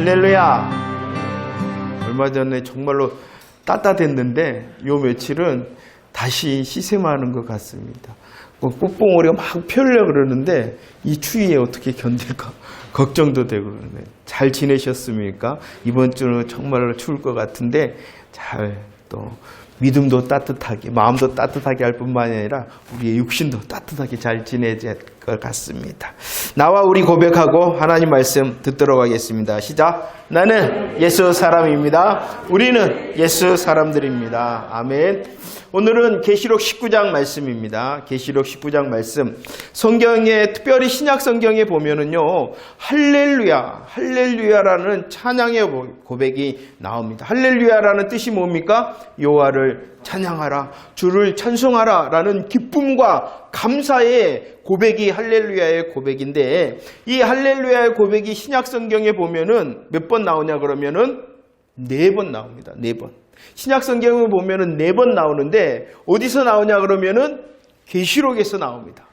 할렐루야. 얼마 전에 정말로 따뜻했는데 요 며칠은 다시 시샘하는 것 같습니다. 꽃봉오리가 막 펴려고 그러는데 이 추위에 어떻게 견딜까 걱정도 되고 그러네. 잘 지내셨습니까? 이번 주는 정말로 추울 것 같은데 잘 또 믿음도 따뜻하게, 마음도 따뜻하게 할 뿐만이 아니라 우리의 육신도 따뜻하게 잘 지내야 될 것 같습니다. 나와 우리 고백하고 하나님 말씀 듣도록 하겠습니다. 시작. 나는 예수 사람입니다. 우리는 예수 사람들입니다. 아멘. 오늘은 계시록 19장 말씀입니다. 계시록 19장 말씀. 성경에, 특별히 신약 성경에 보면은요, 할렐루야, 할렐루야라는 찬양의 고백이 나옵니다. 할렐루야라는 뜻이 뭡니까? 여호와를 찬양하라, 주를 찬송하라 라는 기쁨과 감사의 고백이 할렐루야의 고백인데, 이 할렐루야의 고백이 신약 성경에 보면은 몇 번 나오냐 그러면은 4번 나옵니다. 4번. 신약 성경을 보면은 4번 나오는데 어디서 나오냐 그러면은 계시록에서 나옵니다.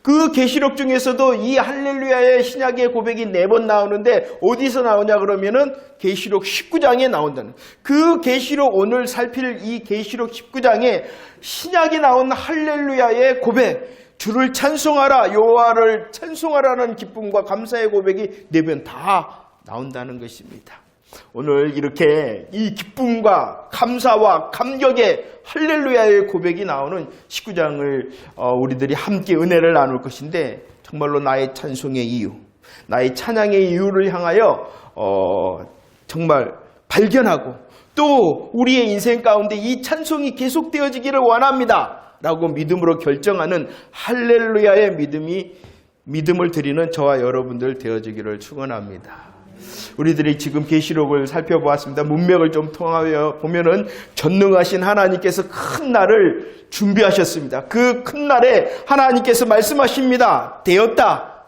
그 계시록 중에서도 이 할렐루야의 신약의 고백이 4번 나오는데 어디서 나오냐 그러면은 계시록 19장에 나온다는. 그 계시록, 오늘 살필 이 계시록 19장에 신약이 나온 할렐루야의 고백, 주를 찬송하라, 여호와를 찬송하라는 기쁨과 감사의 고백이 4번 다 나온다는 것입니다. 오늘 이렇게 이 기쁨과 감사와 감격의 할렐루야의 고백이 나오는 19장을 우리들이 함께 은혜를 나눌 것인데, 정말로 나의 찬송의 이유, 나의 찬양의 이유를 향하여 정말 발견하고 또 우리의 인생 가운데 이 찬송이 계속되어지기를 원합니다 라고 믿음으로 결정하는 할렐루야의 믿음을 드리는 저와 여러분들 되어지기를 축원합니다. 우리들이 지금 계시록을 살펴보았습니다. 문맥을 좀 통하여 보면은 전능하신 하나님께서 큰 날을 준비하셨습니다. 그 큰 날에 하나님께서 말씀하십니다. 되었다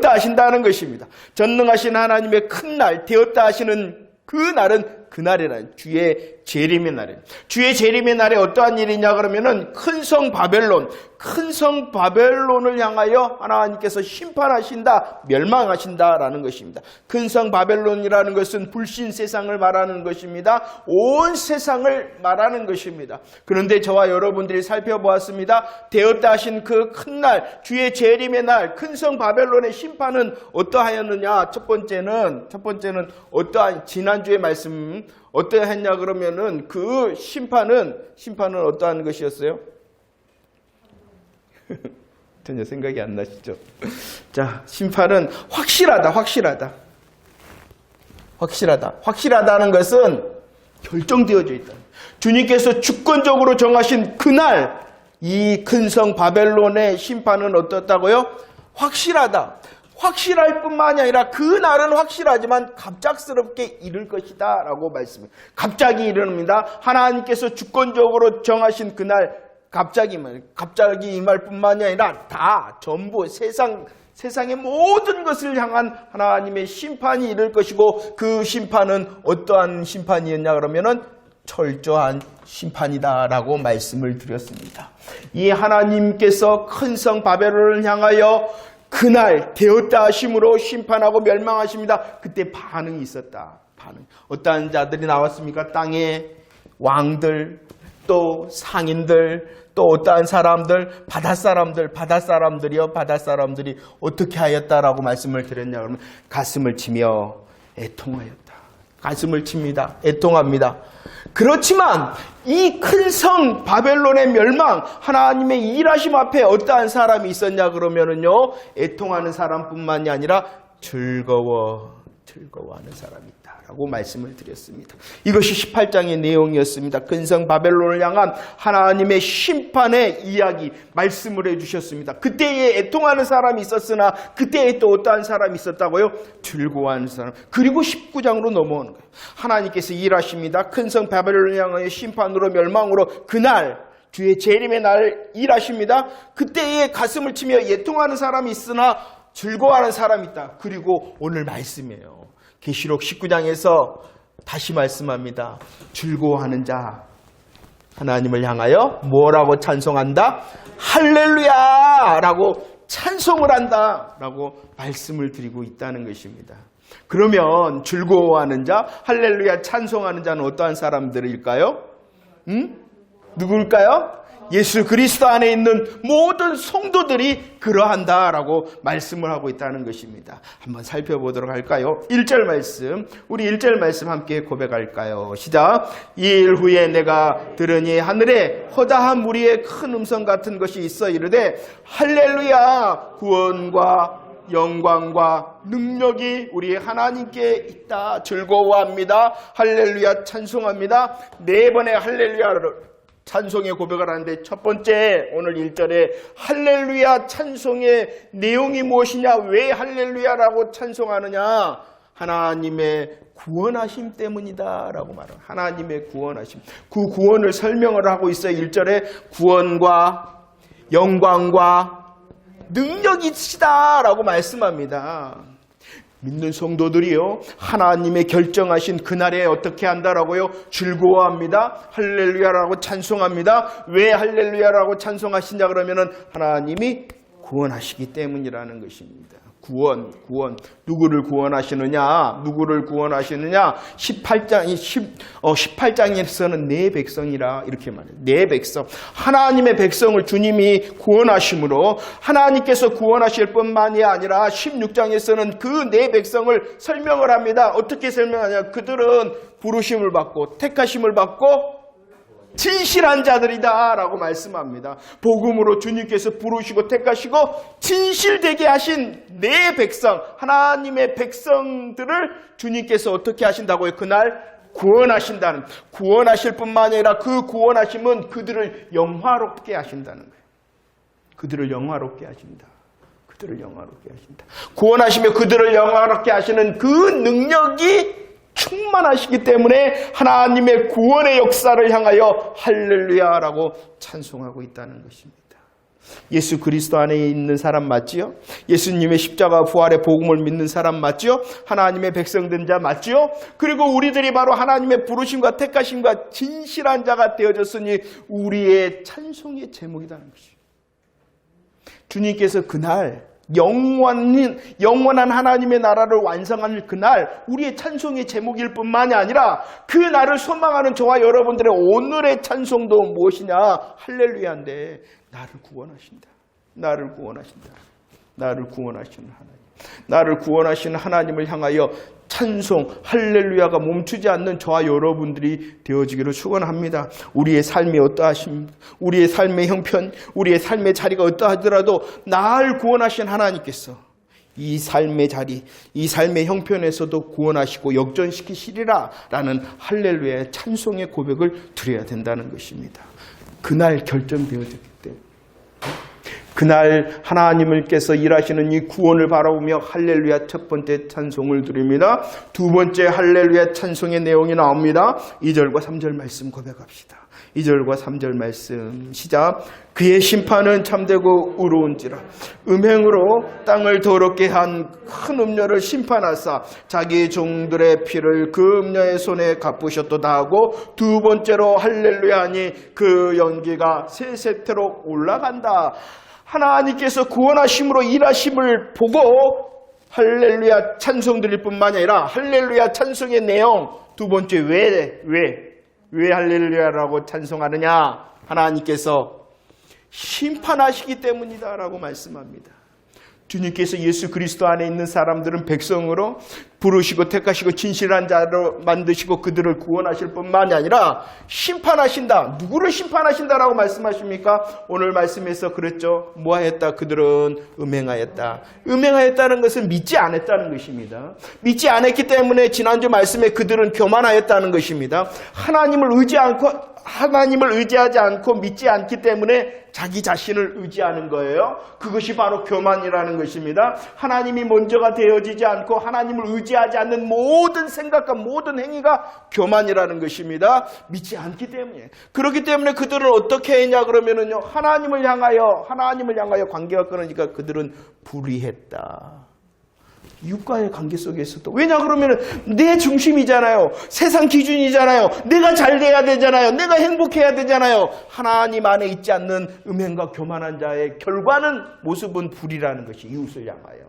하신다는 것입니다. 전능하신 하나님의 큰 날, 되었다 하시는 그 날은 그날이라, 주의 재림의 날에. 주의 재림의 날에 어떠한 일이냐 그러면은 큰 성 바벨론을 향하여 하나님께서 심판하신다, 멸망하신다라는 것입니다. 큰 성 바벨론이라는 것은 불신 세상을 말하는 것입니다. 온 세상을 말하는 것입니다. 그런데 저와 여러분들이 살펴보았습니다. 되었다 하신 그 큰 날, 주의 재림의 날, 큰 성 바벨론의 심판은 어떠하였느냐? 첫 번째는 어떠한, 지난주의 말씀 어떠했냐 그러면은 그 심판은 어떠한 것이었어요? 전혀 생각이 안 나시죠? 자, 심판은 확실하다는 것은 결정되어져 있다. 주님께서 주권적으로 정하신 그날 이 큰 성 바벨론의 심판은 어떻다고요? 확실할 뿐만이 아니라 그 날은 확실하지만 갑작스럽게 이를 것이다 라고 말씀해요. 갑자기 이릅니다. 하나님께서 주권적으로 정하신 그날 갑자기 임할 뿐만이 아니라 전부 세상의 모든 것을 향한 하나님의 심판이 이를 것이고, 그 심판은 어떠한 심판이었냐 그러면은 철저한 심판이다라고 말씀을 드렸습니다. 이 하나님께서 큰 성 바벨론을 향하여 그날 되었다 하심으로 심판하고 멸망하십니다. 그때 반응이 있었다. 어떠한 자들이 나왔습니까? 땅의 왕들, 또 상인들, 또 어떠한 사람들, 바닷사람들이 어떻게 하였다라고 말씀을 드렸냐 그러면 가슴을 치며 애통하였다. 가슴을 칩니다. 애통합니다. 그렇지만 이 큰 성 바벨론의 멸망, 하나님의 일하심 앞에 어떠한 사람이 있었냐 그러면은요, 애통하는 사람뿐만이 아니라 즐거워하는 사람이 있다라고 말씀을 드렸습니다. 이것이 18장의 내용이었습니다. 큰 성 바벨론을 향한 하나님의 심판의 이야기 말씀을 해주셨습니다. 그때에 애통하는 사람이 있었으나 그때에 또 어떠한 사람이 있었다고요? 즐거워하는 사람. 그리고 19장으로 넘어오는 거예요. 하나님께서 일하십니다. 큰 성 바벨론을 향하여 심판으로 멸망으로 그날 주의 재림의 날 일하십니다. 그때에 가슴을 치며 애통하는 사람이 있으나 즐거워하는 사람이 있다. 그리고 오늘 말씀이에요. 계시록 19장에서 다시 말씀합니다. 즐거워하는 자, 하나님을 향하여 뭐라고 찬송한다? 할렐루야! 라고 찬송을 한다 라고 말씀을 드리고 있다는 것입니다. 그러면 즐거워하는 자, 할렐루야 찬송하는 자는 어떠한 사람들일까요? 누구일까요? 예수 그리스도 안에 있는 모든 성도들이 그러한다라고 말씀을 하고 있다는 것입니다. 한번 살펴보도록 할까요? 1절 말씀, 우리 1절 말씀 함께 고백할까요? 시작. 이 일 후에 내가 들으니 하늘에 허다한 무리의 큰 음성 같은 것이 있어 이르되 할렐루야 구원과 영광과 능력이 우리 하나님께 있다. 즐거워합니다. 할렐루야 찬송합니다. 네 번의 할렐루야를 찬송의 고백을 하는데 첫 번째 오늘 1절에 할렐루야 찬송의 내용이 무엇이냐? 왜 할렐루야라고 찬송하느냐? 하나님의 구원하심 때문이다 라고 말합니다. 하나님의 구원하심. 그 구원을 설명을 하고 있어요. 1절에 구원과 영광과 능력이 있으시다 라고 말씀합니다. 믿는 성도들이요, 하나님의 결정하신 그날에 어떻게 한다라고요? 즐거워합니다. 할렐루야라고 찬송합니다. 왜 할렐루야라고 찬송하시냐 그러면은 하나님이 구원하시기 때문이라는 것입니다. 구원. 누구를 구원하시느냐? 18장에서는 내 백성이라 이렇게 말해요. 내 백성. 하나님의 백성을 주님이 구원하심으로 하나님께서 구원하실 뿐만이 아니라 16장에서는 그 내 백성을 설명을 합니다. 어떻게 설명하냐? 그들은 부르심을 받고 택하심을 받고 진실한 자들이다 라고 말씀합니다. 복음으로 주님께서 부르시고 택하시고 진실되게 하신 내 백성, 하나님의 백성들을 주님께서 어떻게 하신다고요? 그날 구원하신다는, 구원하실 뿐만 아니라 그 구원하심은 그들을 영화롭게 하신다는 거예요. 그들을 영화롭게 하신다. 그들을 영화롭게 하신다. 구원하시며 그들을 영화롭게 하시는 그 능력이 충만하시기 때문에 하나님의 구원의 역사를 향하여 할렐루야라고 찬송하고 있다는 것입니다. 예수 그리스도 안에 있는 사람 맞지요? 예수님의 십자가 부활의 복음을 믿는 사람 맞지요? 하나님의 백성된 자 맞지요? 그리고 우리들이 바로 하나님의 부르심과 택하심과 진실한 자가 되어졌으니 우리의 찬송의 제목이라는 것이죠. 주님께서 그날 영원한 하나님의 나라를 완성하는 그날 우리의 찬송의 제목일 뿐만이 아니라 그 날을 소망하는 저와 여러분들의 오늘의 찬송도 무엇이냐? 할렐루야인데 나를 구원하신다. 나를 구원하신다. 나를 구원하시는 하나님. 나를 구원하시는 하나님을 향하여 찬송, 할렐루야가 멈추지 않는 저와 여러분들이 되어지기를 축원합니다. 우리의 삶이 어떠하십니까? 우리의 삶의 형편, 우리의 삶의 자리가 어떠하더라도 날 구원하신 하나님께서 이 삶의 자리, 이 삶의 형편에서도 구원하시고 역전시키시리라 라는 할렐루야의 찬송의 고백을 드려야 된다는 것입니다. 그날 결정되어졌기 때문에 그날 하나님께서 일하시는 이 구원을 바라보며 할렐루야 첫 번째 찬송을 드립니다. 두 번째 할렐루야 찬송의 내용이 나옵니다. 2절과 3절 말씀 고백합시다. 2절과 3절 말씀 시작. 그의 심판은 참되고 의로운지라 음행으로 땅을 더럽게 한 큰 음녀를 심판하사 자기 종들의 피를 그 음녀의 손에 갚으셨도다 하고 두 번째로 할렐루야 하니 그 연기가 세세토록 올라간다. 하나님께서 구원하심으로 일하심을 보고 할렐루야 찬송 드릴 뿐만 아니라 할렐루야 찬송의 내용 두 번째 왜 할렐루야라고 찬송하느냐? 하나님께서 심판하시기 때문이다 라고 말씀합니다. 주님께서 예수 그리스도 안에 있는 사람들은 백성으로 부르시고 택하시고 진실한 자로 만드시고 그들을 구원하실 뿐만이 아니라 심판하신다. 누구를 심판하신다라고 말씀하십니까? 오늘 말씀에서 그랬죠. 뭐하였다? 그들은 음행하였다. 음행하였다는 것은 믿지 않았다는 것입니다. 믿지 않았기 때문에 지난주 말씀에 그들은 교만하였다는 것입니다. 하나님을 의지하지 않고 믿지 않기 때문에 자기 자신을 의지하는 거예요. 그것이 바로 교만이라는 것입니다. 하나님이 먼저가 되어지지 않고 하나님을 의지하지 않는 모든 생각과 모든 행위가 교만이라는 것입니다. 믿지 않기 때문에. 그렇기 때문에 그들은 어떻게 했냐 그러면은요. 하나님을 향하여 관계가 끊어지니까 그들은 불의했다. 이웃과의 관계 속에서도. 왜냐 그러면 내 중심이잖아요. 세상 기준이잖아요. 내가 잘 돼야 되잖아요. 내가 행복해야 되잖아요. 하나님 안에 있지 않는 음행과 교만한 자의 결과는 모습은 불이라는 것이 이웃을 향하여.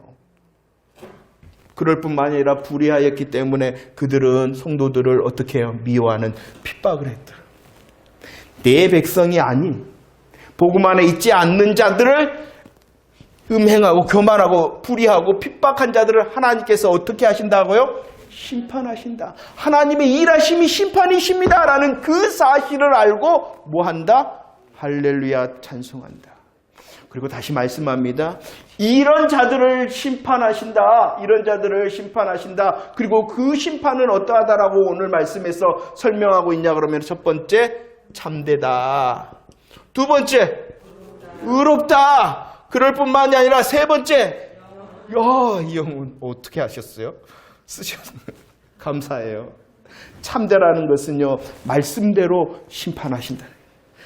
그럴 뿐만 아니라 불의하였기 때문에 그들은 성도들을 어떻게 해요? 미워하는 핍박을 했더라. 내 백성이 아닌 복음 안에 있지 않는 자들을 음행하고 교만하고 불의하고 핍박한 자들을 하나님께서 어떻게 하신다고요? 심판하신다. 하나님의 일하심이 심판이십니다 라는 그 사실을 알고 뭐한다? 할렐루야 찬송한다. 그리고 다시 말씀합니다. 이런 자들을 심판하신다. 이런 자들을 심판하신다. 그리고 그 심판은 어떠하다라고 오늘 말씀에서 설명하고 있냐 그러면 첫 번째 참되다. 두 번째 의롭다. 그럴 뿐만이 아니라 세 번째 이 영혼 어떻게 하셨어요? 쓰셔서 감사해요. 참되라는 것은요 말씀대로 심판하신다.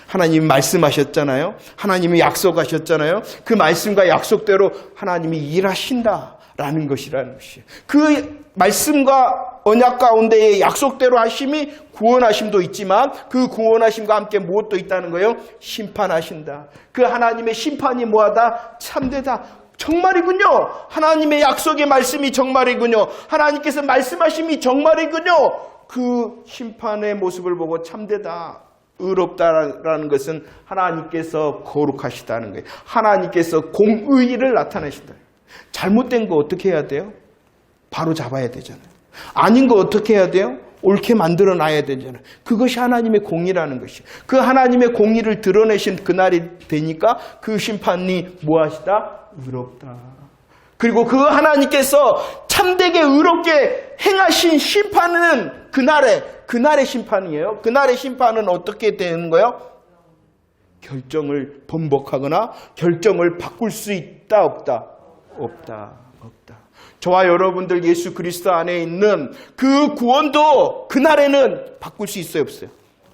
하나님이 말씀하셨잖아요. 하나님이 약속하셨잖아요. 그 말씀과 약속대로 하나님이 일하신다라는 것이라는 것이에요. 그 말씀과 언약 가운데의 약속대로 하심이 구원하심도 있지만 그 구원하심과 함께 무엇도 있다는 거예요? 심판하신다. 그 하나님의 심판이 뭐하다? 참되다. 정말이군요. 하나님의 약속의 말씀이 정말이군요. 하나님께서 말씀하심이 정말이군요. 그 심판의 모습을 보고 참되다. 의롭다라는 것은 하나님께서 거룩하시다는 거예요. 하나님께서 공의를 나타내신다. 잘못된 거 어떻게 해야 돼요? 바로 잡아야 되잖아요. 아닌 거 어떻게 해야 돼요? 옳게 만들어 놔야 되잖아요. 그것이 하나님의 공의라는 것이에요. 그 하나님의 공의를 드러내신 그날이 되니까 그 심판이 무엇이다? 의롭다. 그리고 그 하나님께서 참되게 의롭게 행하신 심판은 그날의 심판이에요. 그날의 심판은 어떻게 되는 거예요? 결정을 번복하거나 결정을 바꿀 수 있다 없다? 없다. 저와 여러분들 예수 그리스도 안에 있는 그 구원도 그날에는 바꿀 수 있어요 없어요?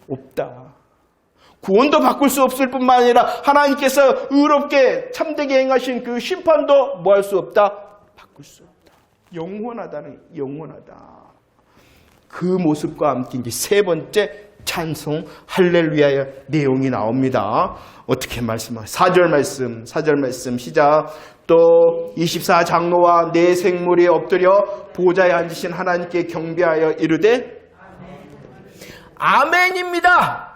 없다. 구원도 바꿀 수 없을 뿐만 아니라 하나님께서 의롭게 참되게 행하신 그 심판도 뭐 할 수 없다? 바꿀 수 없다. 영원하다. 그 모습과 함께 이제 세 번째 찬송 할렐루야의 내용이 나옵니다. 어떻게 말씀하세요? 4절 말씀 시작. 또 24장로와 네 생물이 엎드려 보좌에 앉으신 하나님께 경배하여 이르되 아멘입니다.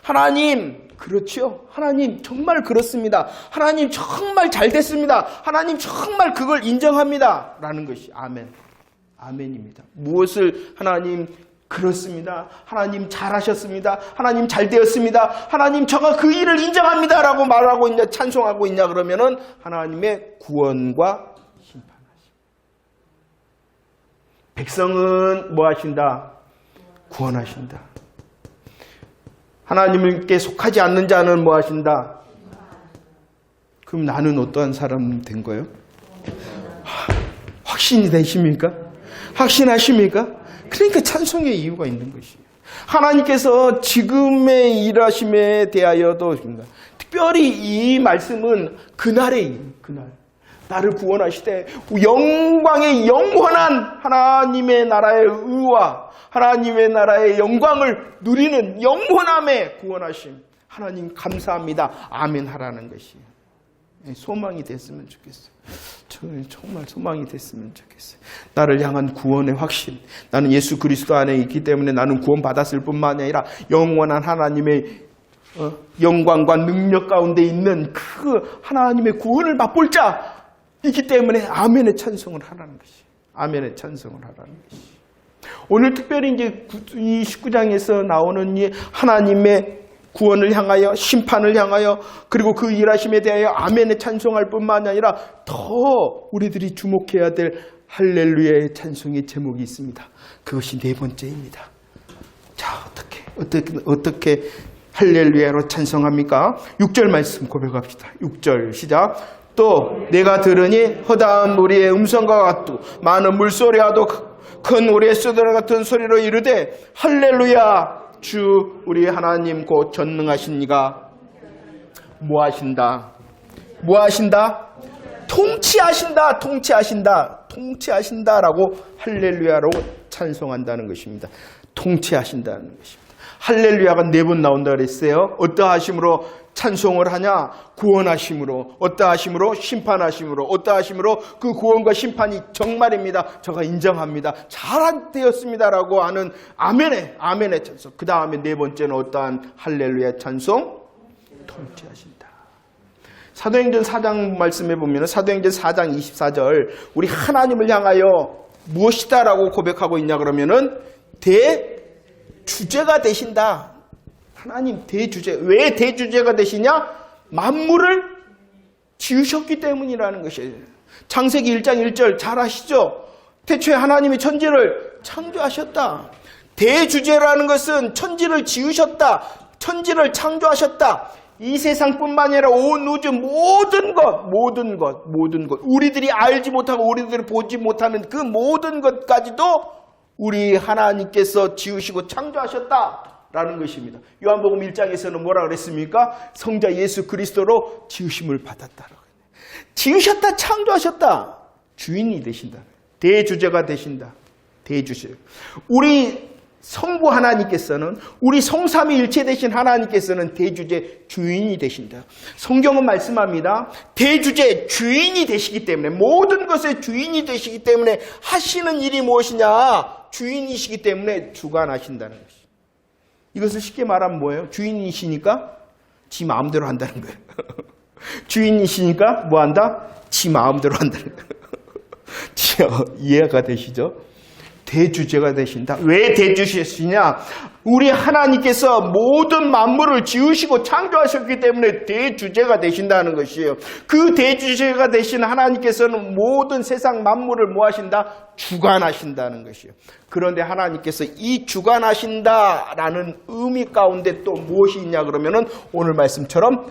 하나님 그렇죠. 하나님 정말 그렇습니다. 하나님 정말 잘 됐습니다. 하나님 정말 그걸 인정합니다. 라는 것이 아멘입니다. 무엇을 하나님 그렇습니다. 하나님 잘하셨습니다. 하나님 잘 되었습니다. 하나님 저가 그 일을 인정합니다. 라고 말하고 있냐, 찬송하고 있냐 그러면은 하나님의 구원과 심판하심. 백성은 뭐 하신다? 구원하신다. 하나님께 속하지 않는 자는 뭐 하신다? 그럼 나는 어떠한 사람 된 거예요? 확신이 되십니까? 확신하십니까? 그러니까 찬송의 이유가 있는 것이에요. 하나님께서 지금의 일하심에 대하여도 특별히 이 말씀은 그날 나를 구원하시되 영광의 영원한 하나님의 나라의 의와 하나님의 나라의 영광을 누리는 영원함의 구원하심. 하나님 감사합니다. 아멘 하라는 것이에요. 소망이 됐으면 좋겠어요. 저는 정말 소망이 됐으면 좋겠어요. 나를 향한 구원의 확신. 나는 예수 그리스도 안에 있기 때문에 나는 구원받았을 뿐만 아니라 영원한 하나님의 영광과 능력 가운데 있는 그 하나님의 구원을 맛볼 자이기 때문에 아멘의 찬송을 하라는 것이. 아멘의 찬송을 하라는 것이. 오늘 특별히 이제 이 19장에서 나오는 이 하나님의 구원을 향하여 심판을 향하여 그리고 그 일하심에 대하여 아멘의 찬송할 뿐만 아니라 더 우리들이 주목해야 될 할렐루야의 찬송의 제목이 있습니다. 그것이 네 번째입니다. 자, 어떻게 할렐루야로 찬송합니까? 6절 말씀 고백합시다. 6절 시작. 또 내가 들으니 허다한 무리의 음성과 같고 많은 물소리와도 큰 우리의 수도와 같은 소리로 이르되 할렐루야 주 우리 하나님 곧 전능하시니가 뭐하신다? 통치하신다라고 할렐루야로 찬송한다는 것입니다. 통치하신다는 것입니다. 할렐루야가 4번 나온다 그랬어요. 어떠하심으로 찬송을 하냐? 구원하심으로. 어떠하심으로? 심판하심으로. 어떠하심으로? 그 구원과 심판이 정말입니다. 제가 인정합니다. 잘되었습니다라고 하는 아멘의 찬송. 그 다음에 4번째는 어떠한 할렐루야 찬송? 통치하신다. 사도행전 4장 말씀해 보면 사도행전 4장 24절 우리 하나님을 향하여 무엇이다라고 고백하고 있냐 그러면은 대주제가 되신다. 하나님 대주제. 왜 대주제가 되시냐? 만물을 지으셨기 때문이라는 것이에요. 창세기 1장 1절 잘 아시죠? 태초에 하나님이 천지를 창조하셨다. 대주제라는 것은 천지를 지으셨다. 천지를 창조하셨다. 이 세상뿐만 아니라 온 우주 모든 것 우리들이 알지 못하고 우리들이 보지 못하는 그 모든 것까지도 우리 하나님께서 지으시고 창조하셨다라는 것입니다. 요한복음 1장에서는 뭐라 그랬습니까? 성자 예수 그리스도로 지으심을 받았다라고. 지으셨다, 창조하셨다. 주인이 되신다. 대주제가 되신다. 대주제. 우리 성부 하나님께서는 우리 성삼위일체 되신 하나님께서는 대주제 주인이 되신다. 성경은 말씀합니다. 대주제 주인이 되시기 때문에 모든 것의 주인이 되시기 때문에 하시는 일이 무엇이냐? 주인이시기 때문에 주관하신다는 것이. 이것을 쉽게 말하면 뭐예요? 주인이시니까 지 마음대로 한다는 거예요. 주인이시니까 뭐 한다? 지 마음대로 한다는 거예요. 이해가 되시죠? 대주제가 되신다. 왜 대주제시냐? 우리 하나님께서 모든 만물을 지으시고 창조하셨기 때문에 대주제가 되신다는 것이에요. 그 대주제가 되신 하나님께서는 모든 세상 만물을 뭐 하신다? 주관하신다는 것이에요. 그런데 하나님께서 이 주관하신다라는 의미 가운데 또 무엇이 있냐 그러면은 오늘 말씀처럼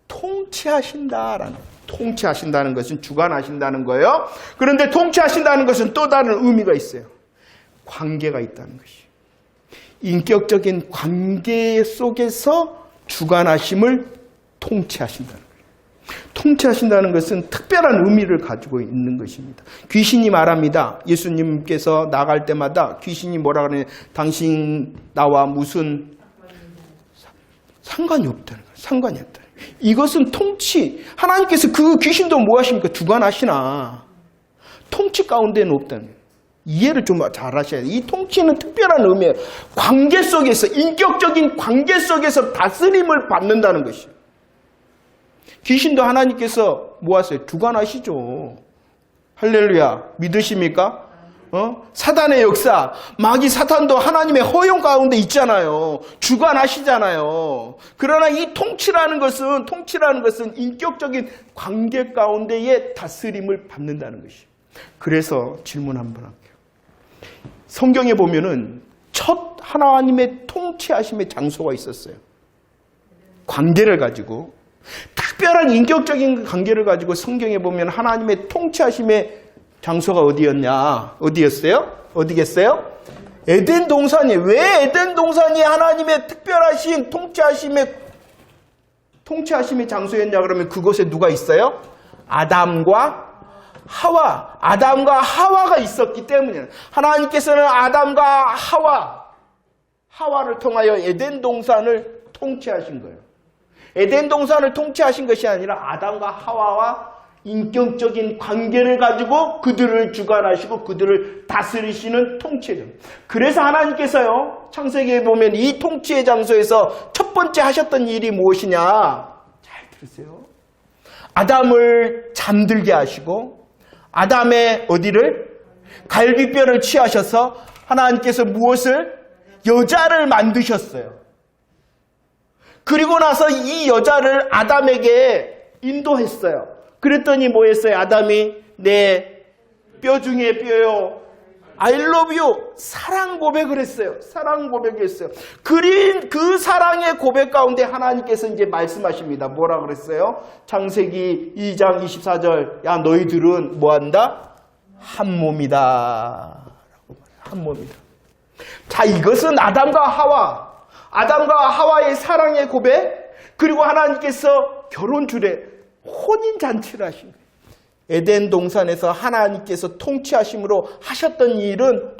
통치하신다라는 거예요. 통치하신다는 것은 주관하신다는 거예요. 그런데 통치하신다는 것은 또 다른 의미가 있어요. 관계가 있다는 것이. 인격적인 관계 속에서 주관하심을 통치하신다는 거예요. 통치하신다는 것은 특별한 의미를 가지고 있는 것입니다. 귀신이 말합니다. 예수님께서 나갈 때마다 귀신이 뭐라 그러냐? 당신 나와 무슨 상관이 없다는 거예요. 상관이 없다. 이것은 통치. 하나님께서 그 귀신도 뭐 하십니까? 주관하시나. 통치 가운데는 없다는 거예요. 이해를 좀 잘 하셔야 돼요. 이 통치는 특별한 의미예요. 관계 속에서, 인격적인 관계 속에서 다스림을 받는다는 것이에요. 귀신도 하나님께서 뭐 하세요? 주관하시죠. 할렐루야. 믿으십니까? 사단의 역사, 마귀 사탄도 하나님의 허용 가운데 있잖아요. 주관하시잖아요. 그러나 이 통치라는 것은 인격적인 관계 가운데의 다스림을 받는다는 것이에요. 그래서 질문 한번 할게요. 성경에 보면은 첫 하나님의 통치하심의 장소가 있었어요. 관계를 가지고, 특별한 인격적인 관계를 가지고 성경에 보면 하나님의 통치하심의 장소가 어디였어요? 어디겠어요? 에덴 동산이에요. 왜 에덴 동산이 하나님의 특별하신 통치하심의 장소였냐 그러면 그곳에 누가 있어요? 아담과 하와가 있었기 때문이에요. 하나님께서는 아담과 하와를 통하여 에덴 동산을 통치하신 거예요. 에덴 동산을 통치하신 것이 아니라 아담과 하와와 인격적인 관계를 가지고 그들을 주관하시고 그들을 다스리시는 통치예요. 그래서 하나님께서요, 창세기에 보면 이 통치의 장소에서 첫 번째 하셨던 일이 무엇이냐? 잘 들으세요. 아담을 잠들게 하시고 아담의 어디를? 갈비뼈를 취하셔서 하나님께서 무엇을? 여자를 만드셨어요. 그리고 나서 이 여자를 아담에게 인도했어요. 그랬더니 뭐 했어요? 아담이 내 뼈 중에 뼈요. I love you. 사랑 고백을 했어요. 사랑 고백했어요. 그 사랑의 고백 가운데 하나님께서 이제 말씀하십니다. 뭐라 그랬어요? 창세기 2장 24절. 야, 너희들은 뭐 한다? 한 몸이다. 한 몸이다. 자, 이것은 아담과 하와의 사랑의 고백, 그리고 하나님께서 결혼 주례, 혼인잔치를 하신 거예요. 에덴 동산에서 하나님께서 통치하심으로 하셨던 일은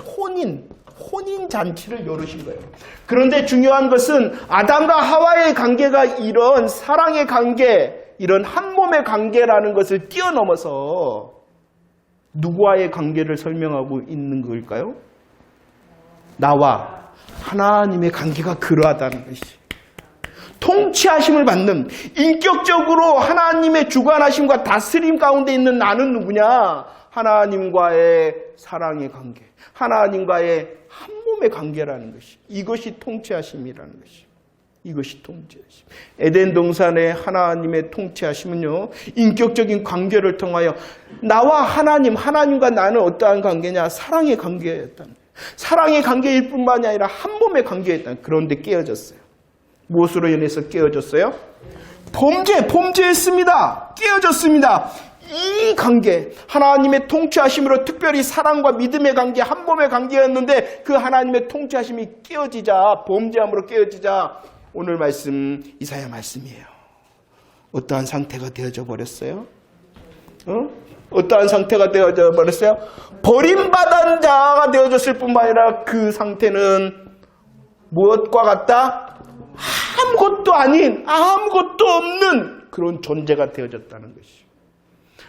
혼인잔치를 열으신 거예요. 그런데 중요한 것은 아담과 하와의 관계가 이런 사랑의 관계, 이런 한 몸의 관계라는 것을 뛰어넘어서 누구와의 관계를 설명하고 있는 걸까요? 나와 하나님의 관계가 그러하다는 것이. 통치하심을 받는, 인격적으로 하나님의 주관하심과 다스림 가운데 있는 나는 누구냐? 하나님과의 사랑의 관계, 하나님과의 한 몸의 관계라는 것이. 이것이 통치하심이라는 것이. 이것이 통치하심. 에덴 동산의 하나님의 통치하심은요, 인격적인 관계를 통하여 나와 하나님, 하나님과 나는 어떠한 관계냐? 사랑의 관계였다는 거예요. 사랑의 관계일 뿐만이 아니라 한 몸의 관계였다는 거예요. 그런데 깨어졌어요. 무엇으로 인해서 깨어졌어요? 범죄했습니다. 깨어졌습니다. 이 관계, 하나님의 통치하심으로 특별히 사랑과 믿음의 관계, 한 몸의 관계였는데 그 하나님의 통치하심이 깨어지자, 범죄함으로 깨어지자 오늘 말씀 이사야 말씀이에요. 어떠한 상태가 되어져 버렸어요? 어떠한 상태가 되어져 버렸어요? 버림받은 자가 되어졌을 뿐만 아니라 그 상태는 무엇과 같다? 아무것도 아닌, 아무것도 없는 그런 존재가 되어졌다는 것이.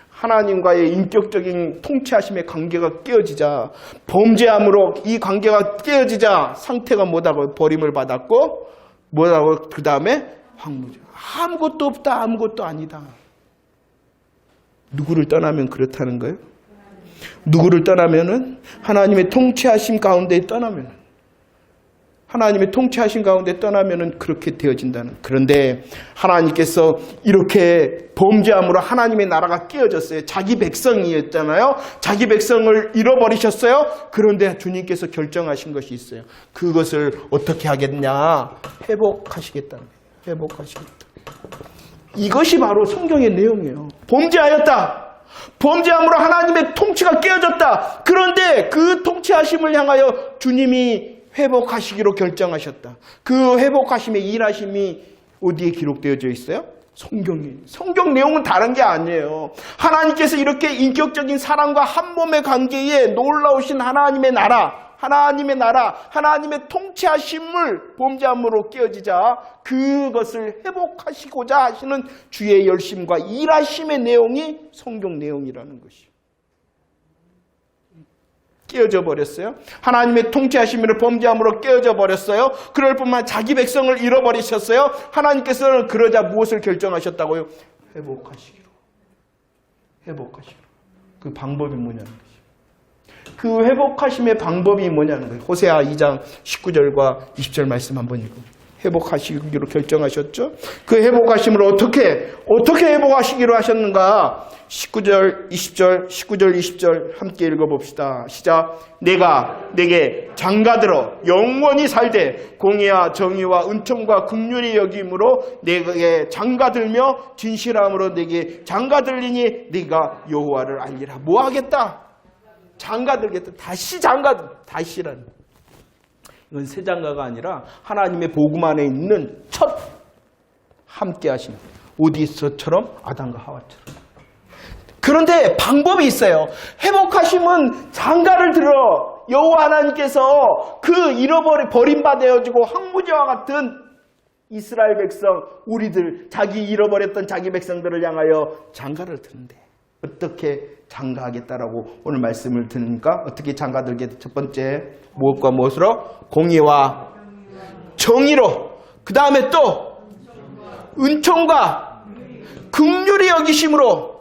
하나님과의 인격적인 통치하심의 관계가 깨어지자, 범죄함으로 이 관계가 깨어지자 상태가 뭐다고? 버림을 받았고, 뭐라고? 그 다음에 황무지. 아무것도 없다, 아무것도 아니다. 누구를 떠나면 그렇다는 거예요? 누구를 떠나면은 하나님의 통치하심 가운데 떠나면, 하나님의 통치하신 가운데 떠나면은 그렇게 되어진다는. 그런데 하나님께서 이렇게 범죄함으로 하나님의 나라가 깨어졌어요. 자기 백성이었잖아요. 자기 백성을 잃어버리셨어요. 그런데 주님께서 결정하신 것이 있어요. 그것을 어떻게 하겠냐? 회복하시겠다는 거예요. 회복하시겠다. 이것이 바로 성경의 내용이에요. 범죄하였다. 범죄함으로 하나님의 통치가 깨어졌다. 그런데 그 통치하심을 향하여 주님이 회복하시기로 결정하셨다. 그 회복하심의 일하심이 어디에 기록되어져 있어요? 성경이. 성경 내용은 다른 게 아니에요. 하나님께서 이렇게 인격적인 사랑과 한 몸의 관계에 놀라우신 하나님의 나라, 하나님의 통치하심을 범죄함으로 깨어지자 그것을 회복하시고자 하시는 주의 열심과 일하심의 내용이 성경 내용이라는 것이에요. 깨어져 버렸어요. 하나님의 통치하심으로 범죄함으로 깨어져 버렸어요. 그럴 뿐만 자기 백성을 잃어버리셨어요. 하나님께서는 그러자 무엇을 결정하셨다고요? 회복하시기로. 그 방법이 뭐냐는 거죠. 그 회복하심의 방법이 뭐냐는 거예요. 호세아 2장 19절과 20절 말씀 한번 읽어보세요. 회복하시기로 결정하셨죠. 그 회복하심을 어떻게 회복하시기로 하셨는가? 19절 20절 함께 읽어봅시다. 시작. 내가 내게 장가들어 영원히 살되 공의와 정의와 은총과 긍휼이 여김으로 내게 장가들며 진실함으로 내게 장가들리니 네가 여호와를 알리라. 뭐 하겠다? 장가들겠다. 다시라는. 이건 새 장가가 아니라 하나님의 복음 안에 있는 첫 함께 하시는. 어디서처럼? 아담과 하와처럼. 그런데 방법이 있어요. 회복하심은 장가를 들어 여호와 하나님께서 그 버림받아지고 황무지와 같은 이스라엘 백성, 우리들, 자기 잃어버렸던 자기 백성들을 향하여 장가를 드는데 어떻게 장가하겠다라고 오늘 말씀을 드니까 어떻게 장가들겠다. 첫 번째 무엇과 무엇으로? 공의와 정의로. 그 다음에 또 은총과 긍휼히 여기심으로.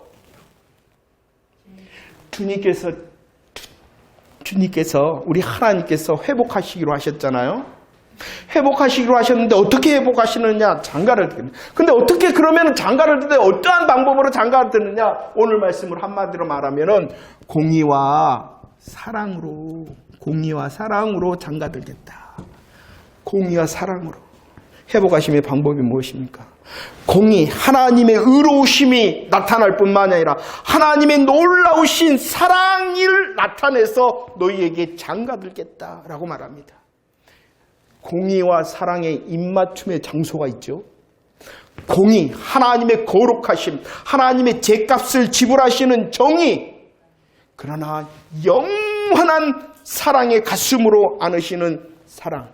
주님께서 우리 하나님께서 회복하시기로 하셨잖아요. 회복하시기로 하셨는데 어떻게 회복하시느냐? 장가를 드립니다. 근데 어떻게 그러면 장가를 드는데 어떠한 방법으로 장가를 드느냐? 오늘 말씀을 한마디로 말하면은 공의와 사랑으로 장가들겠다. 공의와 사랑으로. 회복하심의 방법이 무엇입니까? 공의, 하나님의 의로우심이 나타날 뿐만 아니라 하나님의 놀라우신 사랑을 나타내서 너희에게 장가들겠다라고 말합니다. 공의와 사랑의 입맞춤의 장소가 있죠. 공의, 하나님의 거룩하심, 하나님의 죄값을 지불하시는 정의. 그러나 영원한 사랑의 가슴으로 안으시는 사랑.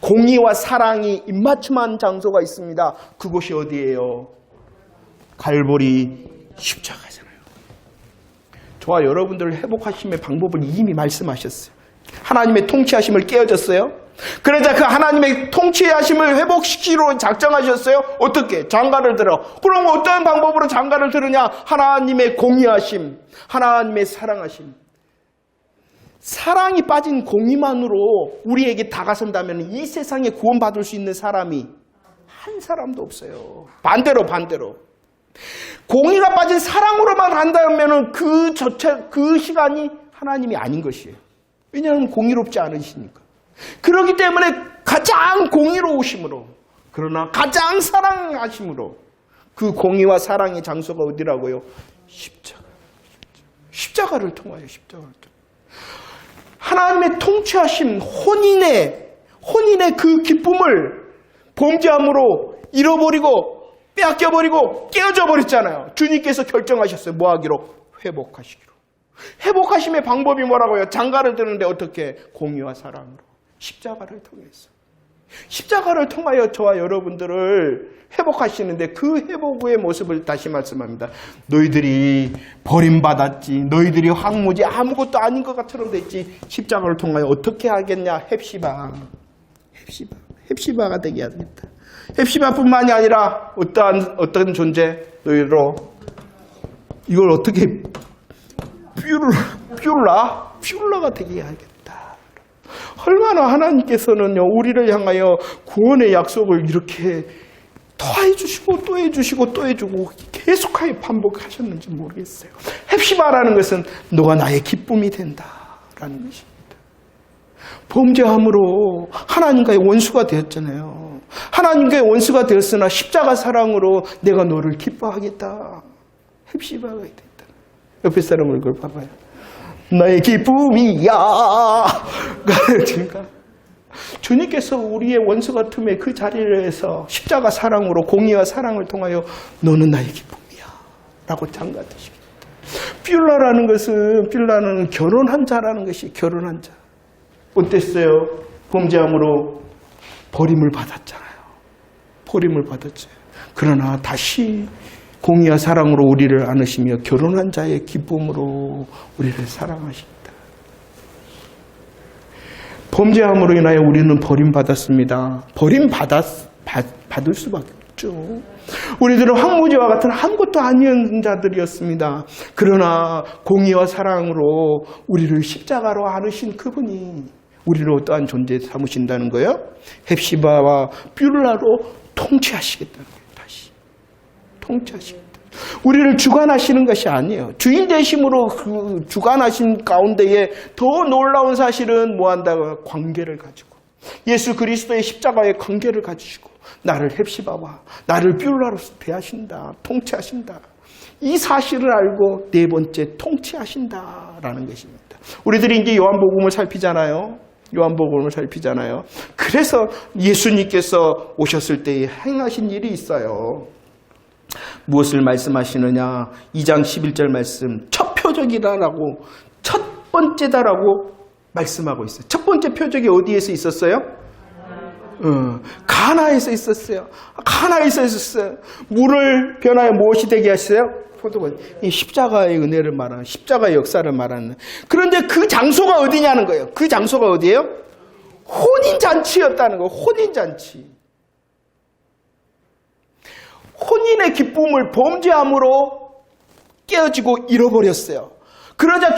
공의와 사랑이 입맞춤한 장소가 있습니다. 그곳이 어디예요? 갈보리 십자가잖아요. 저와 여러분들을 회복하심의 방법을 이미 말씀하셨어요. 하나님의 통치하심을 깨어졌어요. 그러자 그 하나님의 통치하심을 회복시키기로 작정하셨어요. 어떻게? 장가를 들어. 그럼 어떤 방법으로 장가를 들으냐? 하나님의 공의하심, 하나님의 사랑하심. 사랑이 빠진 공의만으로 우리에게 다가선다면 이 세상에 구원받을 수 있는 사람이 한 사람도 없어요. 반대로 공의가 빠진 사랑으로만 한다면 그 시간이 하나님이 아닌 것이에요. 왜냐하면 공의롭지 않으시니까. 그렇기 때문에 가장 공의로우심으로, 그러나 가장 사랑하심으로, 그 공의와 사랑의 장소가 어디라고요? 십자가를 통하여 하나님의 통치하심, 혼인의 그 기쁨을 범죄함으로 잃어버리고 빼앗겨버리고 깨어져 버렸잖아요. 주님께서 결정하셨어요. 뭐 하기로? 회복하시기로. 회복하심의 방법이 뭐라고요? 장가를 드는데 어떻게? 공의와 사랑으로. 십자가를 통해서. 십자가를 통하여 저와 여러분들을 회복하시는데 그 회복의 모습을 다시 말씀합니다. 너희들이 버림받았지, 너희들이 황무지, 아무것도 아닌 것 같처럼 됐지. 십자가를 통하여 어떻게 하겠냐? 헵시바가 되게 하겠다. 헵시바뿐만이 아니라 어떤 존재? 너희로 이걸 어떻게 퓨라가 되게 하겠다. 얼마나 하나님께서는요, 우리를 향하여 구원의 약속을 이렇게 더 해주시고 또 해주시고 또 해주고 계속하여 반복하셨는지 모르겠어요. 헵시바라는 것은 너가 나의 기쁨이 된다라는 것입니다. 범죄함으로 하나님과의 원수가 되었잖아요. 하나님과의 원수가 되었으나 십자가 사랑으로 내가 너를 기뻐하겠다. 헵시바가 됐다. 옆에 사람 얼굴 봐봐요. 나의 기쁨이야. 그러니까 주님께서 우리의 원수 같음의 그 자리에서 십자가 사랑으로 공의와 사랑을 통하여 너는 나의 기쁨이야 라고 장가드십니다. 뷸라는 결혼한 자라는 것이 결혼한 자. 어땠어요? 범죄함으로 버림을 받았잖아요. 버림을 받았죠. 그러나 다시 공의와 사랑으로 우리를 안으시며 결혼한 자의 기쁨으로 우리를 사랑하십니다. 범죄함으로 인하여 우리는 버림받았습니다. 받을 수밖에 없죠. 우리들은 황무지와 같은 아무것도 아니었는 자들이었습니다. 그러나 공의와 사랑으로 우리를 십자가로 안으신 그분이 우리를 어떠한 존재 삼으신다는 거예요? 헵시바와 뷸라로 통치하시겠다는 거예요. 다시 통치하시겠다. 우리를 주관하시는 것이 아니에요. 주인 되심으로 그 주관하신 가운데에 더 놀라운 사실은 뭐 한다고요? 관계를 가지고 예수 그리스도의 십자가의 관계를 가지시고 나를 헵시바와 나를 뷸라로서 대하신다. 통치하신다. 이 사실을 알고 네 번째 통치하신다라는 것입니다. 우리들이 이제 요한복음을 살피잖아요. 그래서 예수님께서 오셨을 때에 행하신 일이 있어요. 무엇을 말씀하시느냐? 2장 11절 말씀, 첫 표적이다라고, 첫 번째다라고 말씀하고 있어요. 첫 번째 표적이 어디에서 있었어요? 가나에서 있었어요. 물을 변하여 무엇이 되게 하셨어요? 포도원. 이 십자가의 은혜를 말하는, 십자가의 역사를 말하는. 그런데 그 장소가 어디냐는 거예요. 그 장소가 어디예요? 혼인잔치였다는 거예요. 혼인잔치. 혼인의 기쁨을 범죄함으로 깨어지고 잃어버렸어요. 그러자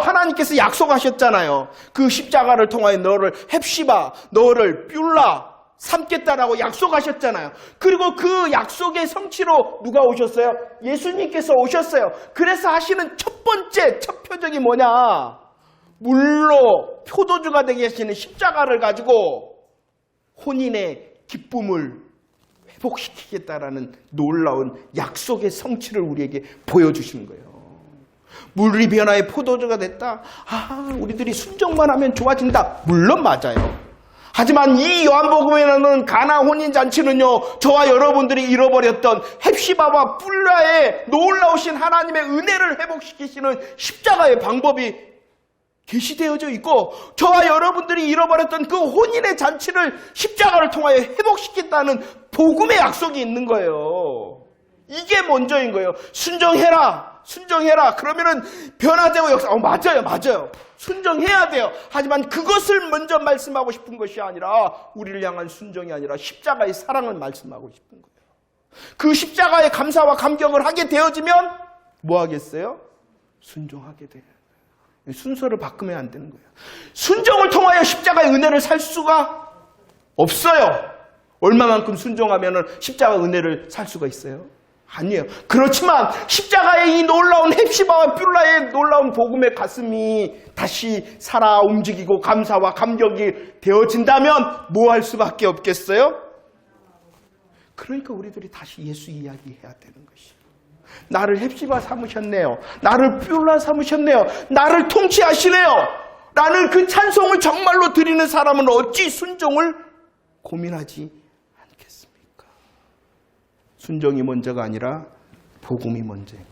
하나님께서 약속하셨잖아요. 그 십자가를 통하여 너를 헵시바, 너를 뷸라 삼겠다라고 약속하셨잖아요. 그리고 그 약속의 성취로 누가 오셨어요? 예수님께서 오셨어요. 그래서 하시는 첫 표적이 뭐냐? 물로 표도주가 되게 하시는 십자가를 가지고 혼인의 기쁨을 회복시키겠다라는 놀라운 약속의 성취를 우리에게 보여주시는 거예요. 물이 변화의 포도주가 됐다. 우리들이 순종만 하면 좋아진다. 물론 맞아요. 하지만 이 요한복음에는 가나 혼인잔치는요, 저와 여러분들이 잃어버렸던 헵시바와 뷸라의 놀라우신 하나님의 은혜를 회복시키시는 십자가의 방법이 계시되어져 있고 저와 여러분들이 잃어버렸던 그 혼인의 잔치를 십자가를 통하여 회복시킨다는 복음의 약속이 있는 거예요. 이게 먼저인 거예요. 순종해라. 그러면은 변화되고 맞아요. 순종해야 돼요. 하지만 그것을 먼저 말씀하고 싶은 것이 아니라 우리를 향한 순종이 아니라 십자가의 사랑을 말씀하고 싶은 거예요. 그 십자가의 감사와 감격을 하게 되어지면 뭐 하겠어요? 순종하게 돼요. 순서를 바꾸면 안 되는 거예요. 순종을 통하여 십자가의 은혜를 살 수가 없어요. 얼마만큼 순종하면 십자가 은혜를 살 수가 있어요? 아니에요. 그렇지만 십자가의 이 놀라운 헵시바와 뷸라의 놀라운 복음의 가슴이 다시 살아 움직이고 감사와 감격이 되어진다면 뭐 할 수밖에 없겠어요? 그러니까 우리들이 다시 예수 이야기해야 되는 것이에요. 나를 헵시바 삼으셨네요. 나를 뷸라 삼으셨네요. 나를 통치하시네요. 라는 그 찬송을 정말로 드리는 사람은 어찌 순종을 고민하지 않겠습니까? 순종이 먼저가 아니라 복음이 먼저입니다.